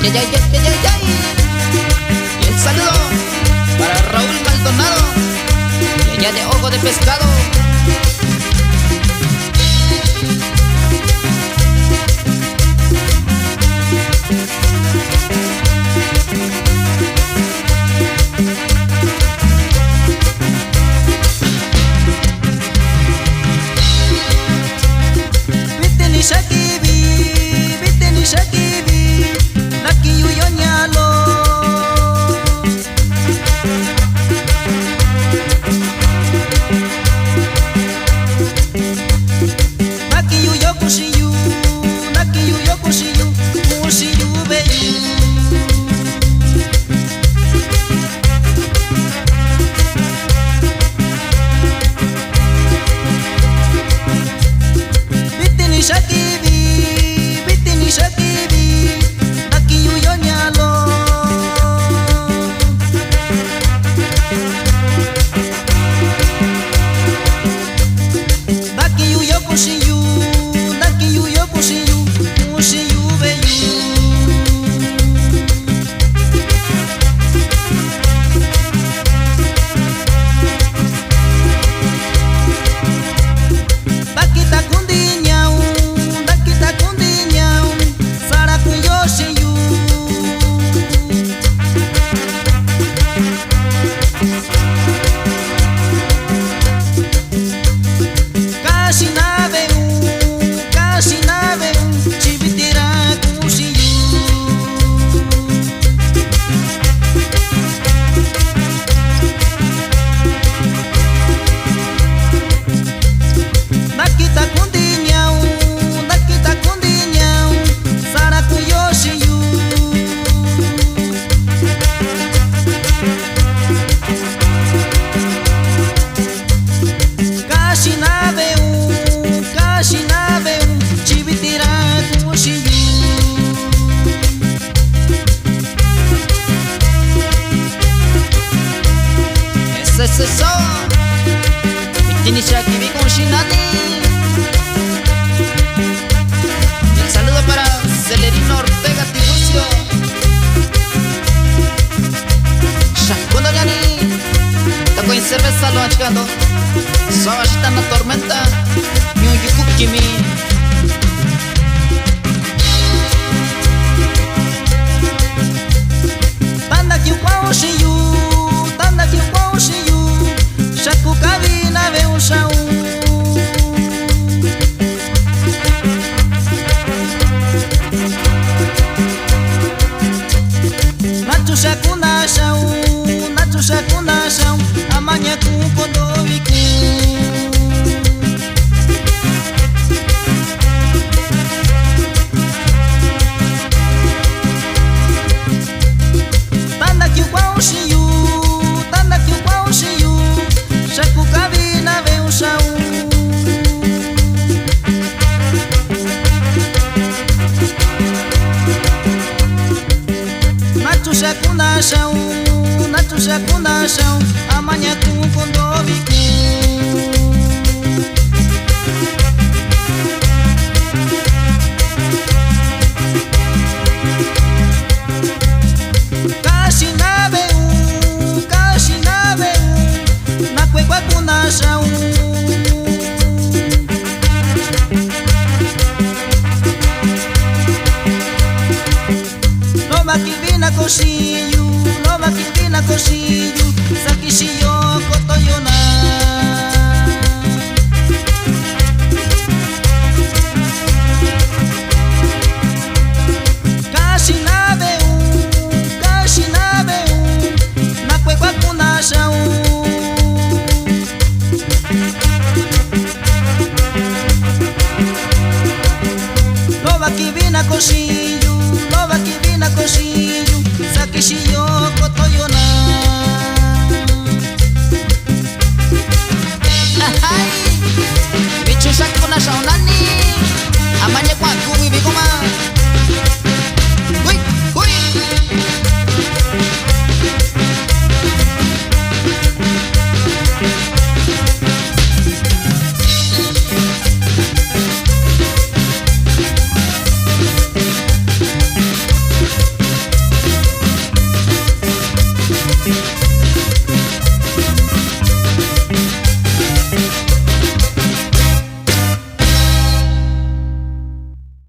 Ay, ay, ay, ay, ay, ay. Y el saludo para Raúl Maldonado, de allá de Ojo de Pescado. Biteni shakibi, naki yuyo nyalo. Naki yuyo kushiyu, kushiyu beyu. Biteni shakibi, naki yuyo nyalo. Naki yuyo kushiyu beyu. Dakita kundinyau, sara kuyoshiyu. Kashinabeu, chibitira kushiyu. Nakita kundinyau, sara kuyoshiyu. Kashinabeu, chibitira kushiyu. Eso. Biteni shakibi con Shinani. Y el saludo para Celerino Ortega Tiburcio. Shakundo Yani. Taco en cerveza lo achicando. Sawashita na tormenta. Nyu yuku kimi. Tanda kiukwao shiyu, shaku kabina veu shau. Nachu shakuna shau, amanya kukondoviku. Tanda kiukwao shiyu, shaku kabina veu shau. Nachu shakuna shau, amanya kukondoviku. Kashinabeu, nakwekwa kuna shau. Loba kivina koshiyu, sakishiyo kotoyona. Kashinabeu, nakwekwa kuna shau. Loba kivina koshiyu, sakishiyo kotoyona. Bicho shakuna shaunani.